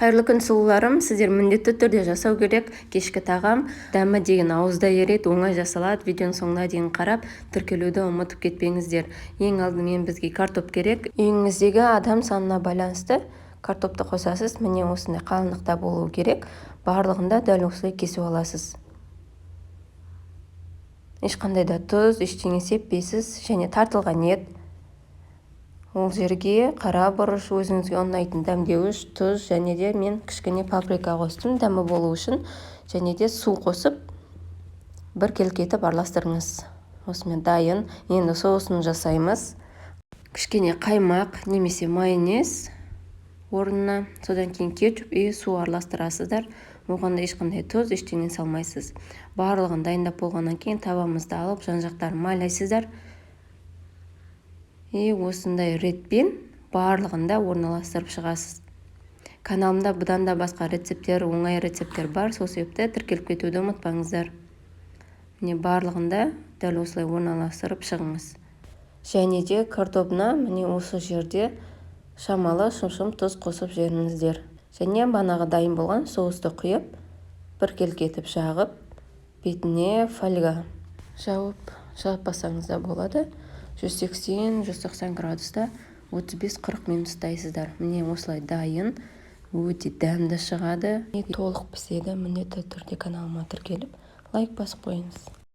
Қайырлы күн сұлуларым, сіздер міндетті түрде жасау керек кешкі тағам. Дәмі деген ауызда ереді, оңай жасалады. Видеоның соңына дейін қарап, тіркелуді ұмытып кетпеңіздер. Ең алдымен бізге картоп керек. Үйіңіздегі адам санына байланысты картопты қосасыз. Міне осындай қалыңдықта болуы керек. Барлығында дәл осылай кесіп аласыз. Ешқандай да тұз, ештеңе сеппейсіз және тартылған ет. Ол жерге қара бұрыш, өзіңізге ұнайтын дәмдеуіш, тұз және де мен кішкене паприка қостым дәмі болу үшін, және де су қосып бір келкетіп араластырыңыз. Осымен дайын. Енді соусын жасаймыз. Кішкене қаймақ немесе майонез орнына, содан кейін кетчуп и су араластырасыздар. Оғанда ешқандай тұз, ештеңе салмайсыз. Барлығын дайындап болғаннан кейін табамызды алып, жан-жақтарын майлайсыздар. И осындай ретпен барлығында орналастырып шығасыз. Каналымда бұдан да басқа рецепттер, оңай рецепттер бар, сол себепті тіркеліп кетуді ұмытпаңыздар. Міне барлығында дәл осылай орналастырып шығыңыз. Және де картопына міне осы жерде шамалы шым тұз қосып жіберіңіздер. Және банағы дайын болған соусты құйып, бір келкетіп жағып, бетіне фольга жауып жаппасаңыз да болады. 180-190 градуста 35-40 минут ұстайсыздар. Міне осылай дайын, өте дәмді шығады. Толық піседі. Міндетті түрде каналыма тіркеліп, лайк басып қойыңыз.